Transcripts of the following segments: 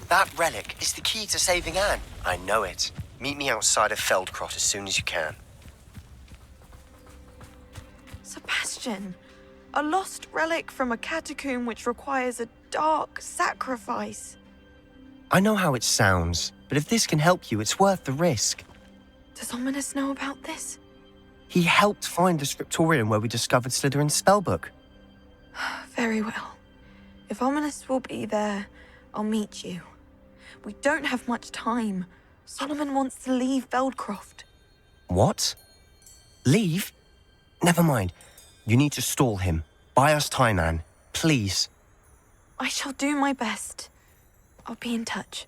That relic is the key to saving Anne. I know it. Meet me outside of Feldcroft as soon as you can. Sebastian, a lost relic from a catacomb which requires a dark sacrifice. I know how it sounds, but if this can help you, it's worth the risk. Does Ominous know about this? He helped find the scriptorium where we discovered Slytherin's spellbook. Very well. If Ominous will be there, I'll meet you. We don't have much time. Solomon wants to leave Feldcroft. What? Leave? Never mind. You need to stall him. Buy us time, Anne. Please. I shall do my best. I'll be in touch.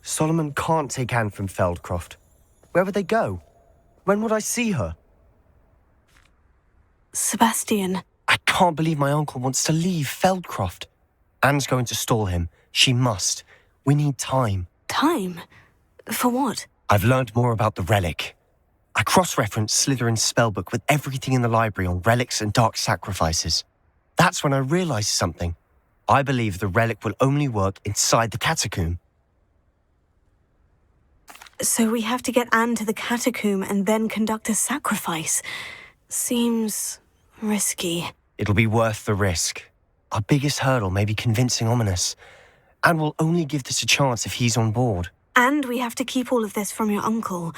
Solomon can't take Anne from Feldcroft. Where would they go? When would I see her? Sebastian. I can't believe my uncle wants to leave Feldcroft. Anne's going to stall him. She must. We need time. Time? For what? I've learned more about the relic. I cross-referenced Slytherin's spellbook with everything in the library on relics and dark sacrifices. That's when I realized something. I believe the relic will only work inside the catacomb. So we have to get Anne to the catacomb and then conduct a sacrifice. Seems risky. It'll be worth the risk. Our biggest hurdle may be convincing Ominous. And we'll only give this a chance if he's on board. And we have to keep all of this from your uncle.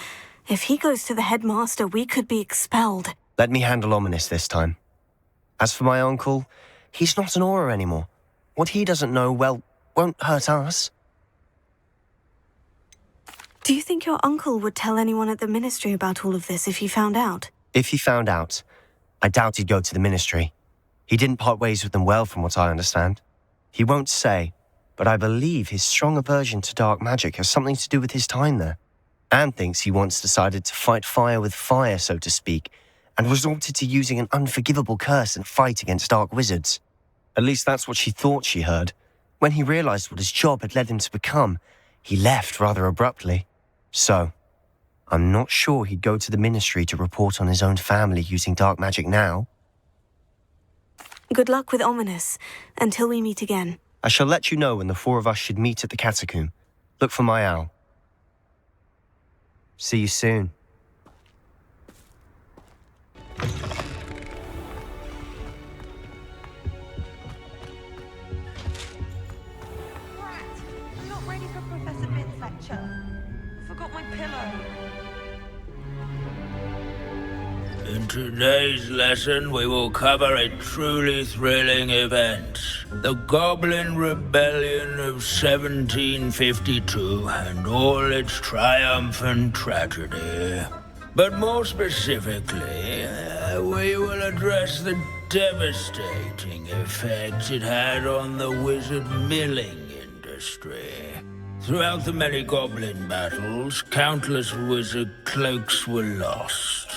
If he goes to the headmaster, we could be expelled. Let me handle Ominous this time. As for my uncle, he's not an Auror anymore. What he doesn't know, well, won't hurt us. Do you think your uncle would tell anyone at the ministry about all of this if he found out? If he found out, I doubt he'd go to the ministry. He didn't part ways with them well, from what I understand. He won't say, but I believe his strong aversion to dark magic has something to do with his time there. Anne thinks he once decided to fight fire with fire, so to speak, and resorted to using an unforgivable curse in fight against dark wizards. At least that's what she thought she heard. When he realized what his job had led him to become, he left rather abruptly. So, I'm not sure he'd go to the ministry to report on his own family using dark magic now. Good luck with Ominous, until we meet again. I shall let you know when the four of us should meet at the catacomb. Look for my owl. See you soon. I'm not ready for Professor Bin's lecture. Forgot my pillow. In today's lesson, we will cover a truly thrilling event. The Goblin Rebellion of 1752 and all its triumphant tragedy. But more specifically, we will address the devastating effect it had on the wizard milling industry. Throughout the many goblin battles, countless wizard cloaks were lost.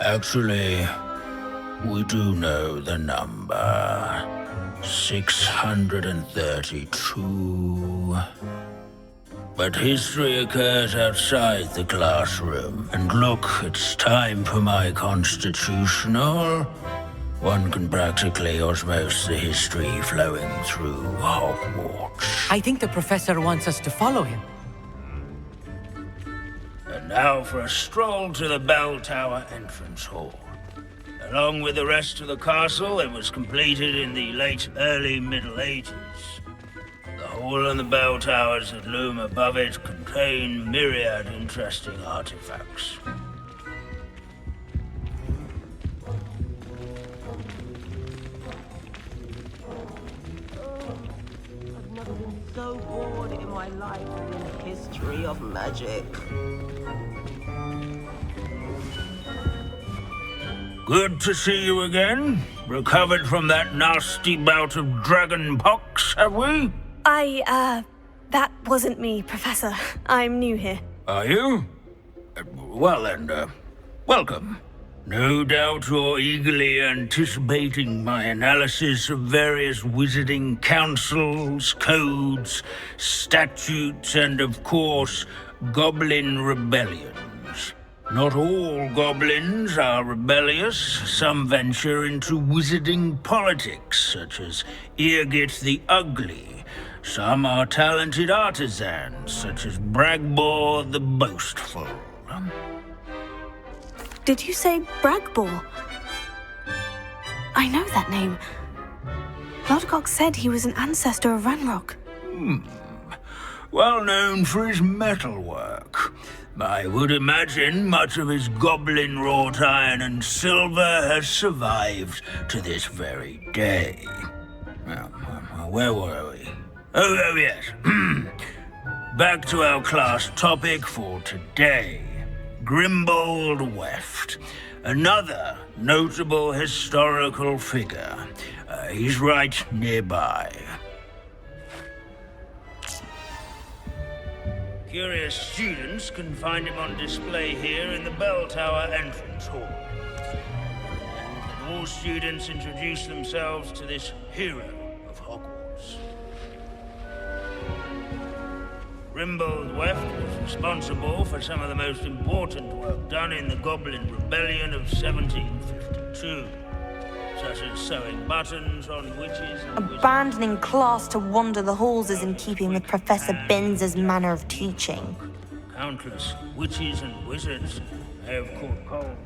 Actually, we do know the number. 632. But history occurs outside the classroom. And look, it's time for my constitutional. One can practically osmose the history flowing through Hogwarts. I think the professor wants us to follow him. And now for a stroll to the Bell Tower entrance hall. Along with the rest of the castle, it was completed in the early Middle Ages. The hall and the bell towers that loom above it contain myriad interesting artifacts. I've never been so bored in my life in the history of magic. Good to see you again. Recovered from that nasty bout of dragon pox, have we? That wasn't me, Professor. I'm new here. Are you? Well then, welcome. No doubt you're eagerly anticipating my analysis of various wizarding councils, codes, statutes, and of course, goblin rebellions. Not all goblins are rebellious. Some venture into wizarding politics, such as Irgit the Ugly. Some are talented artisans, such as Bragbor the Boastful. Did you say Bragbor? I know that name. Lodgok said he was an ancestor of Ranrock. Well known for his metalwork. I would imagine much of his goblin-wrought iron and silver has survived to this very day. Where were we? Oh yes. Back to our class topic for today. Grimbold Weft. Another notable historical figure. He's right nearby. Curious students can find him on display here in the Bell Tower entrance hall. And all students introduce themselves to this hero of Hogwarts. Grimbold Weft was responsible for some of the most important work done in the Goblin Rebellion of 1752. Such as sewing buttons on witches and wizards. Abandoning class to wander the halls is in keeping with Professor Binns's manner of teaching. Countless witches and wizards have caught cold.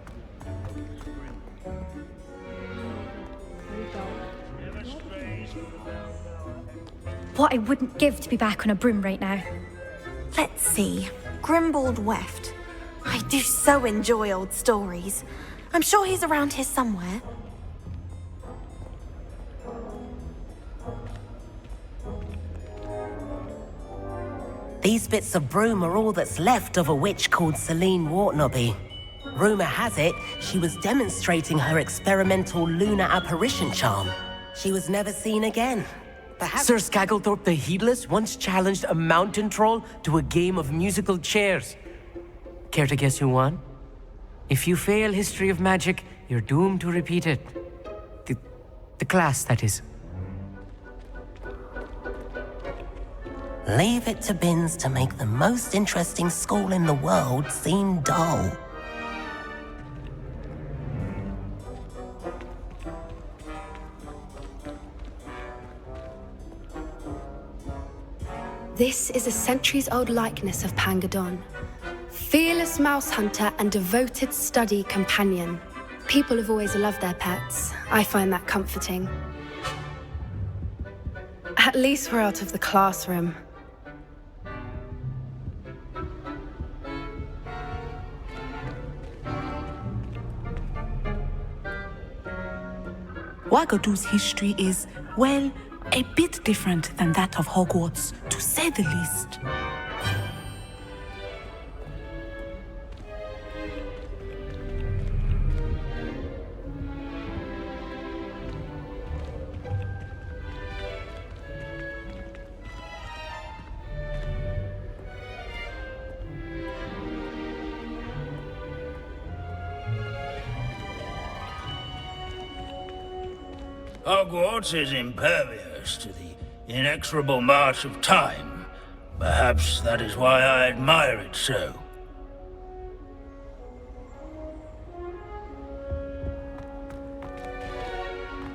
What I wouldn't give to be back on a broom right now. Let's see. Grimbold Weft. I do so enjoy old stories. I'm sure he's around here somewhere. These bits of broom are all that's left of a witch called Celine Wartnobby. Rumour has it, she was demonstrating her experimental lunar apparition charm. She was never seen again. Perhaps Sir Skagglethorpe the Heedless once challenged a mountain troll to a game of musical chairs. Care to guess who won? If you fail History of Magic, you're doomed to repeat it. The class, that is. leave it to Binns to make the most interesting school in the world seem dull. This is a centuries-old likeness of Pangadon. Fearless mouse hunter and devoted study companion. People have always loved their pets. I find that comforting. At least we're out of the classroom. Wagadu's history is, well, a bit different than that of Hogwarts, to say the least. Hogwarts is impervious to the inexorable march of time. Perhaps that is why I admire it so.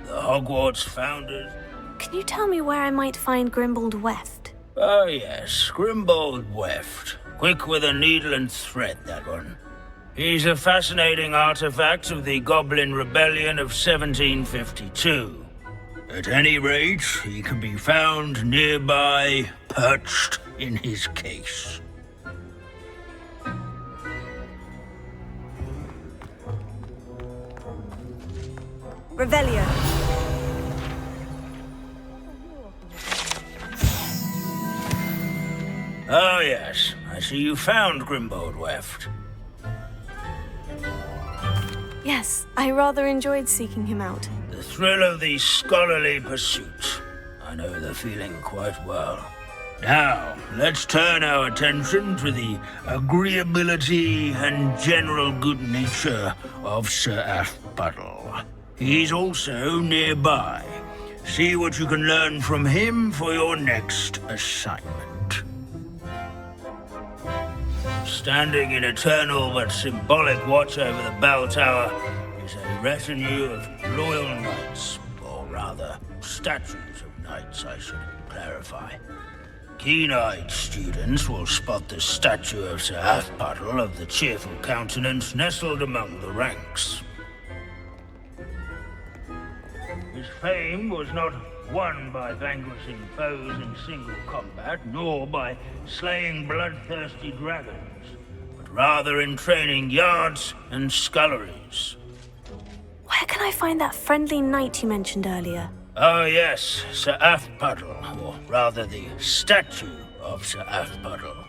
The Hogwarts founders... Can you tell me where I might find Grimbold Weft? Oh yes, Grimbold Weft. Quick with a needle and thread, that one. He's a fascinating artifact of the Goblin Rebellion of 1752. At any rate, he can be found nearby, perched in his case. Revelio. Oh yes, I see you found Grimbold Weft. Yes, I rather enjoyed seeking him out. The thrill of the scholarly pursuit. I know the feeling quite well. Now, let's turn our attention to the agreeability and general good nature of Sir Athbuttle. He's also nearby. See what you can learn from him for your next assignment. standing in eternal but symbolic watch over the bell tower is a retinue of loyal knights, or rather, statues of knights, I should clarify. Keen-eyed students will spot the statue of Sir Halfpuddle of the cheerful countenance nestled among the ranks. His fame was not won by vanquishing foes in single combat, nor by slaying bloodthirsty dragons, but rather in training yards and sculleries. Where can I find that friendly knight you mentioned earlier? Oh yes, Sir Halfpuddle, or rather the statue of Sir Halfpuddle.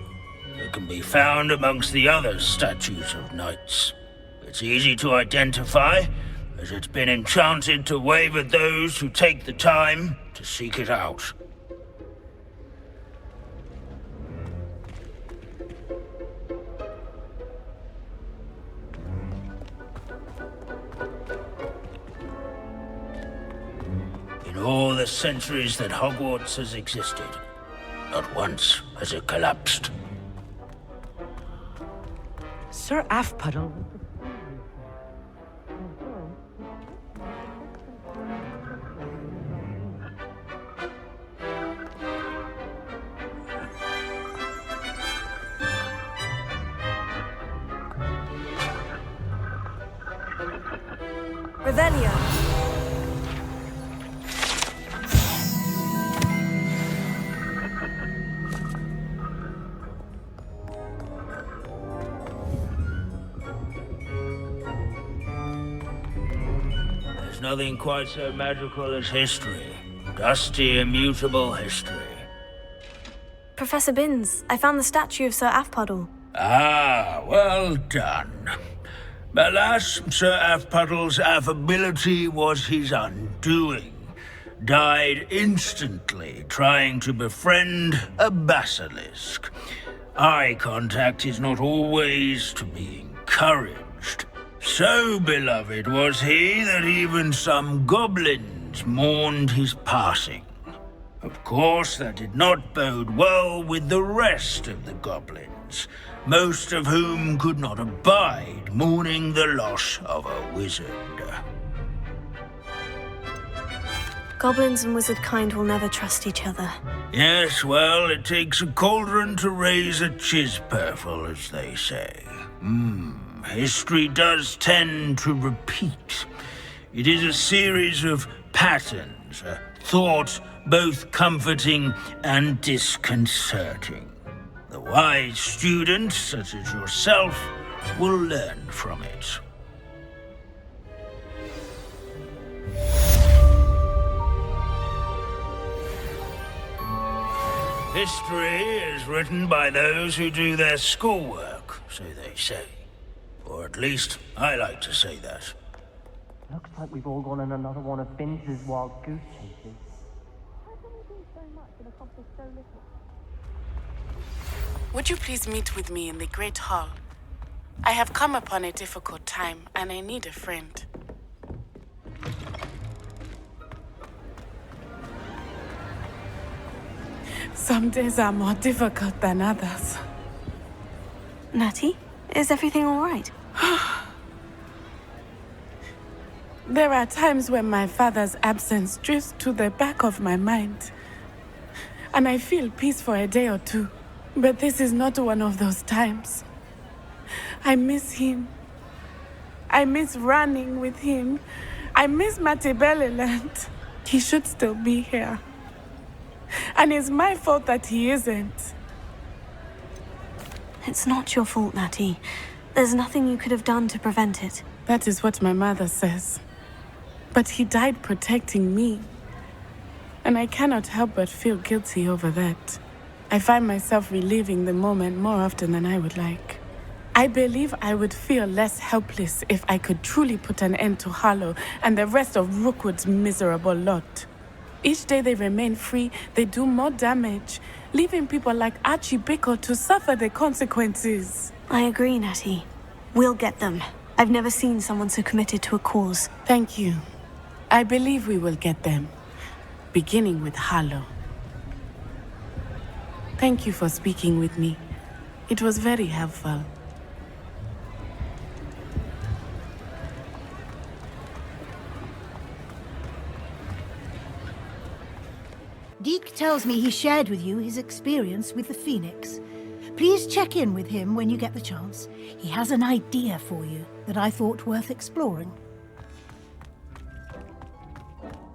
It can be found amongst the other statues of knights. It's easy to identify, as it's been enchanted to wave at those who take the time to seek it out. In all the centuries that Hogwarts has existed, not once has it collapsed. Sir Halfpuddle. Revelio. There's nothing quite so magical as history. Dusty, immutable history. Professor Binns, I found the statue of Sir Halfpuddle. Ah, well done. Alas, Sir Halfpuddle's affability was his undoing. Died instantly trying to befriend a basilisk. Eye contact is not always to be encouraged. So beloved was he that even some goblins mourned his passing. Of course, that did not bode well with the rest of the goblins, most of whom could not abide mourning the loss of a wizard. Goblins and wizard kind will never trust each other. Yes, well, it takes a cauldron to raise a chisperful, as they say. History does tend to repeat. It is a series of patterns, a thought both comforting and disconcerting. The wise student, such as yourself, will learn from it. History is written by those who do their schoolwork, so they say. Or at least, I like to say that. Looks like we've all gone on another one of Binns' wild goose chases. Would you please meet with me in the Great Hall? I have come upon a difficult time, and I need a friend. Some days are more difficult than others. Natty, is everything all right? There are times when my father's absence drifts to the back of my mind, and I feel peace for a day or two. But this is not one of those times. I miss him. I miss running with him. I miss Mattibelliland. He should still be here. And it's my fault that he isn't. It's not your fault, Natty. There's nothing you could have done to prevent it. That is what my mother says. But he died protecting me. And I cannot help but feel guilty over that. I find myself reliving the moment more often than I would like. I believe I would feel less helpless if I could truly put an end to Harlow and the rest of Rookwood's miserable lot. Each day they remain free, they do more damage, leaving people like Archie Bickle to suffer the consequences. I agree, Natty. We'll get them. I've never seen someone so committed to a cause. Thank you. I believe we will get them, beginning with Harlow. Thank you for speaking with me. It was very helpful. Deke tells me he shared with you his experience with the Phoenix. Please check in with him when you get the chance. He has an idea for you that I thought worth exploring.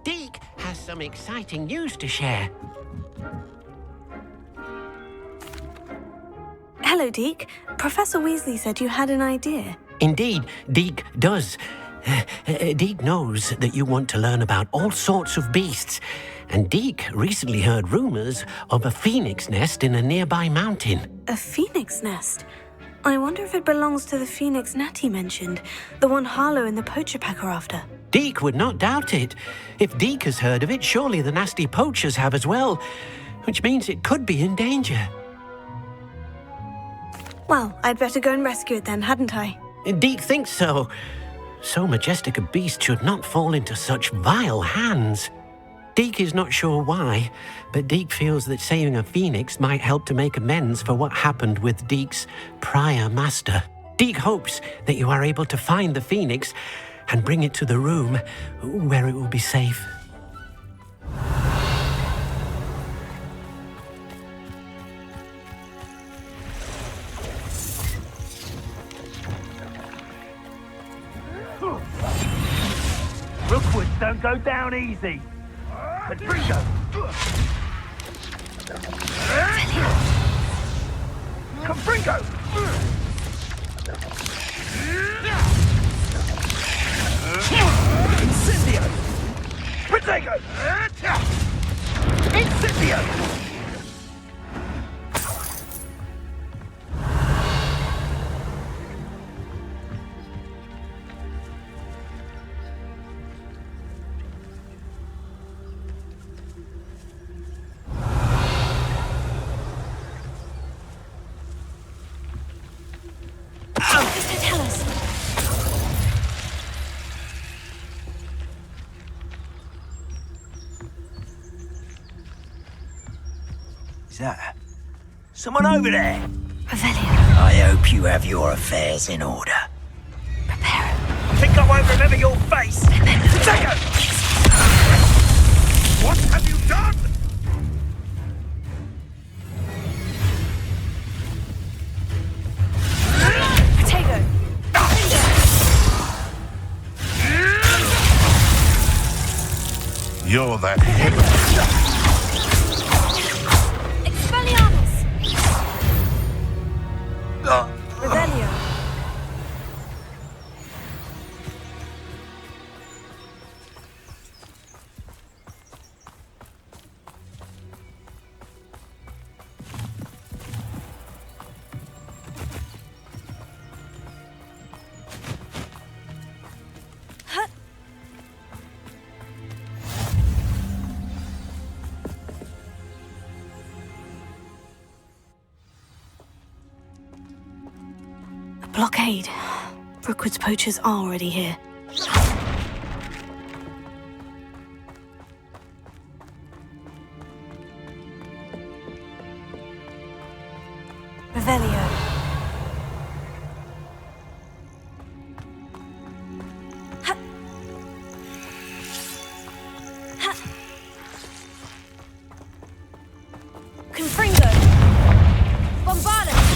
Deke has some exciting news to share. Hello, Deke. Professor Weasley said you had an idea. Indeed, Deke does. Deke knows that you want to learn about all sorts of beasts, and Deke recently heard rumors of a phoenix nest in a nearby mountain. A phoenix nest? I wonder if it belongs to the phoenix Natty mentioned, the one Harlow and the Poacher Pack are after. Deke would not doubt it. If Deke has heard of it, surely the nasty poachers have as well, which means it could be in danger. Well, I'd better go and rescue it then, hadn't I? Deke thinks so. So majestic a beast should not fall into such vile hands. Deke is not sure why, but Deke feels that saving a phoenix might help to make amends for what happened with Deke's prior master. Deke hopes that you are able to find the phoenix and bring it to the room where it will be safe. Rookwoods don't go down easy. Confringo! Confringo! Incendio! Protego! Incendio! Is that someone over there? Revelio. I hope you have your affairs in order. Prepare. Think I won't remember your face? Potato! What have you done? Potato. You're that hypocrite. Revelio. Blockade. Brookwood's poachers are already here. Revelio. Ha. Ha. Confringo. Bombardus.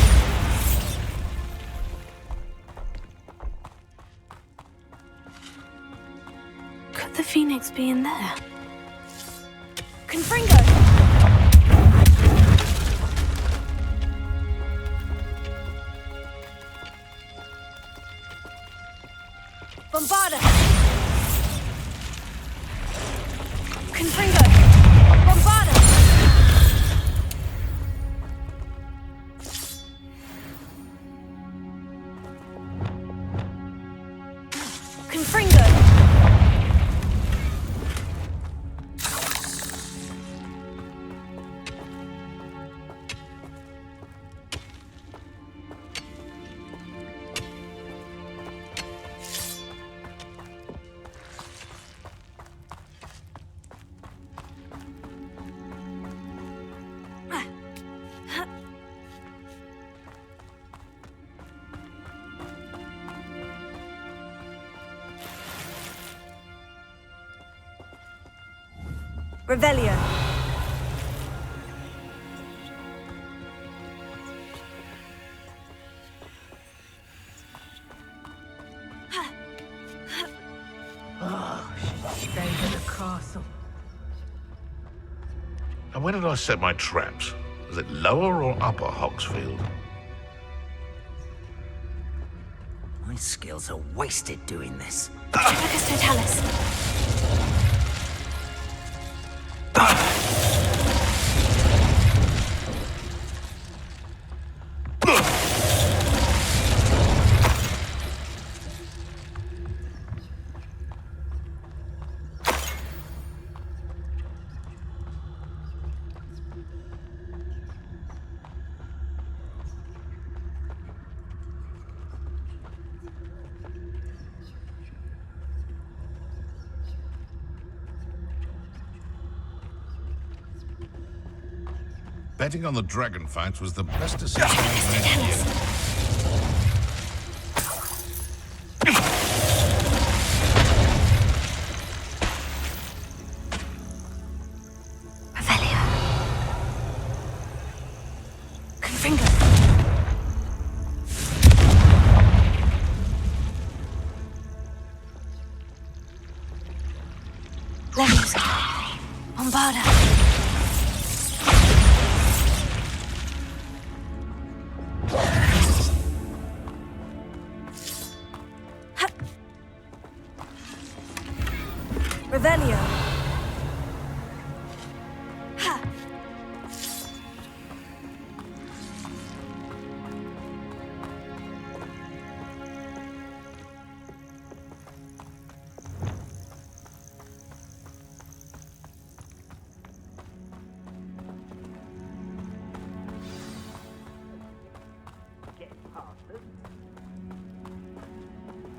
Could the Phoenix be in there? Confringo! Bombarda! Confringo! Bombarda! Confringo! Revelio. Stayed at the castle. And where did I set my traps? Was it lower or upper Hogsfield? My skills are wasted doing this. Trifecus Totalis. Betting on the dragon fights was the best decision I've made yet. Revelio.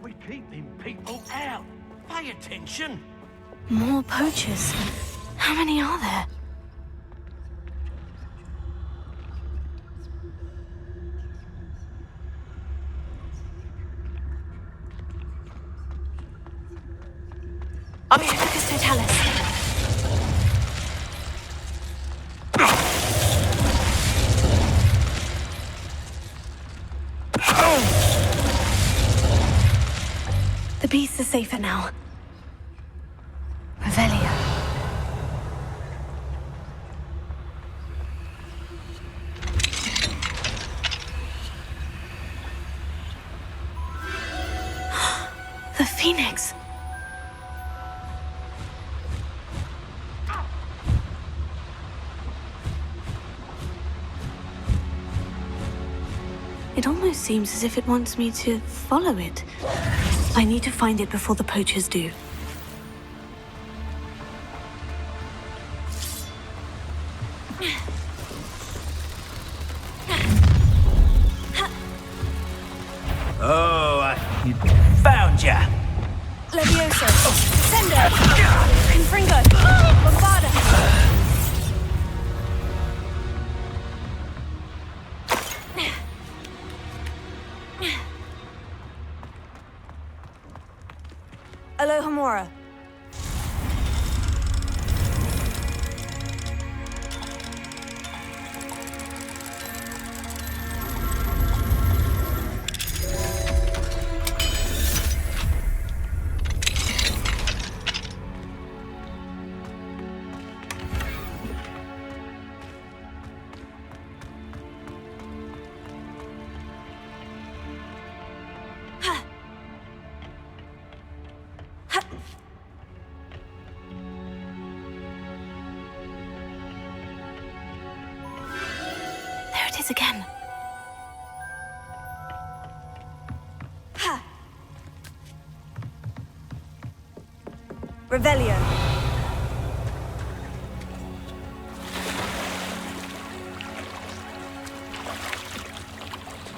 We're keeping people out. Pay attention. More poachers. How many are there? Trifecus Totalis. The beasts are safer now. Revelio. The Phoenix. It almost seems as if it wants me to follow it. I need to find it before the poachers do. Oh, I found ya! Levioso. Sendo. Confringo. Bombarda. Alohomora. There it is again. Revelio.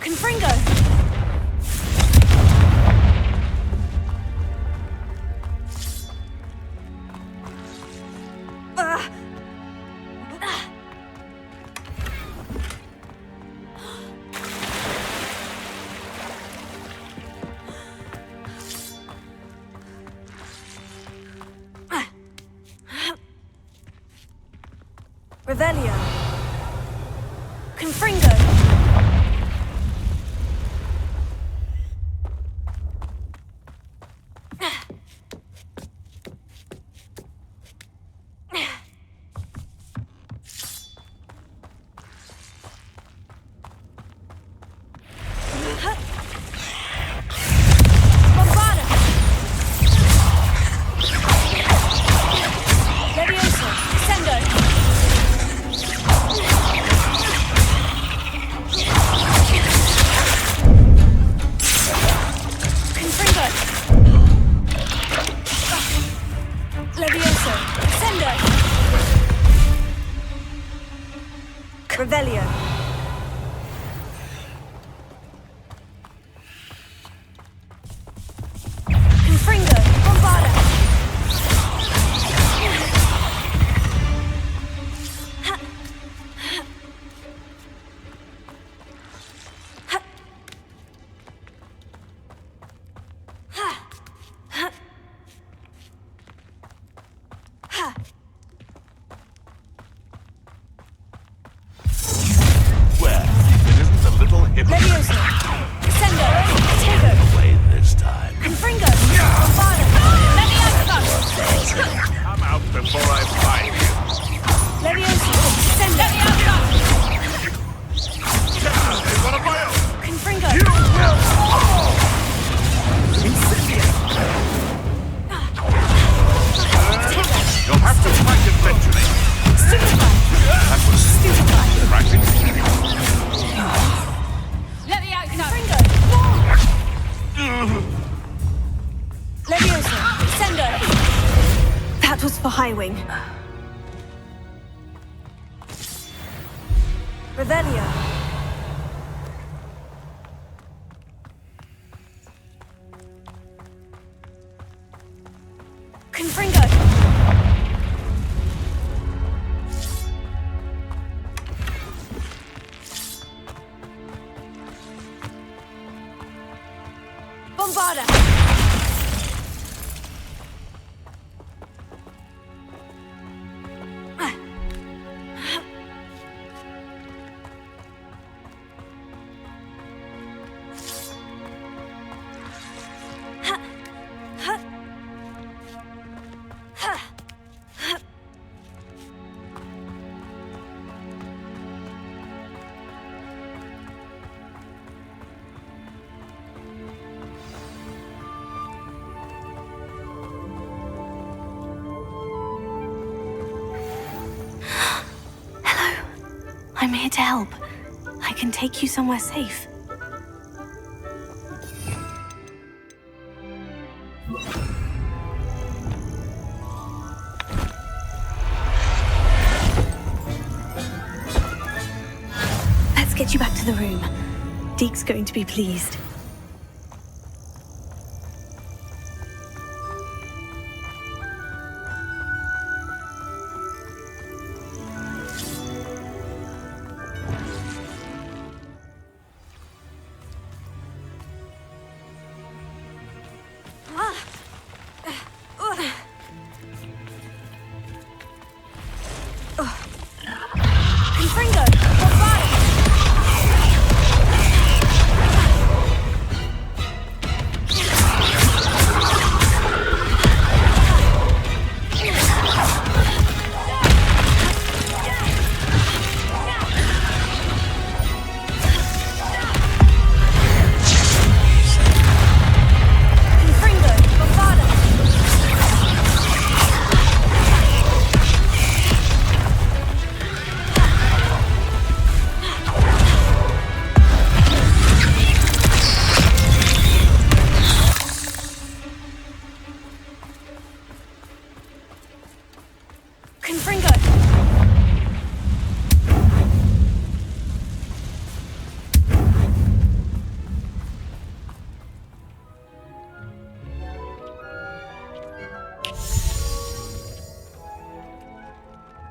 Confringo. Revelio. Confringo. Revelio. Confringo. Bombarda. That was for Highwing. Revelio. Confringo. Bombarda. I'm here to help. I can take you somewhere safe. Let's get you back to the room. Deke's going to be pleased.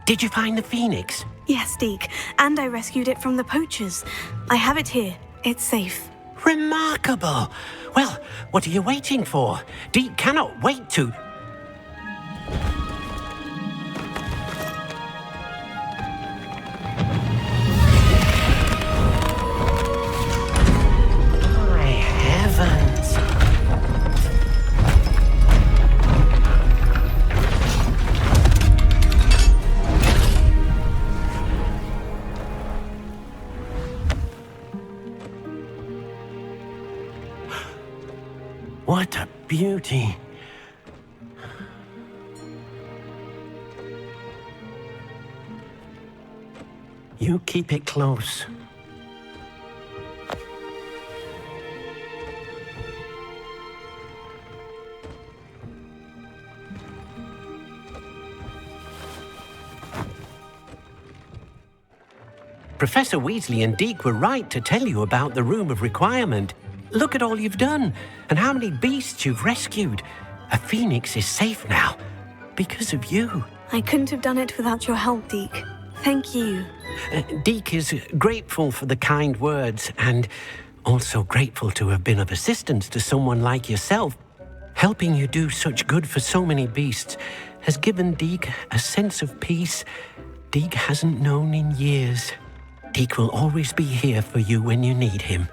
Did you find the Phoenix? Yes, Deke, and I rescued it from the poachers. I have it here. It's safe. Remarkable! Well, what are you waiting for? Deke cannot wait to... What a beauty. You keep it close. Professor Weasley and Deke were right to tell you about the Room of Requirement. Look at all you've done, and how many beasts you've rescued. A phoenix is safe now, because of you. I couldn't have done it without your help, Deke. Thank you. Deke is grateful for the kind words, and also grateful to have been of assistance to someone like yourself. Helping you do such good for so many beasts has given Deke a sense of peace Deke hasn't known in years. Deke will always be here for you when you need him.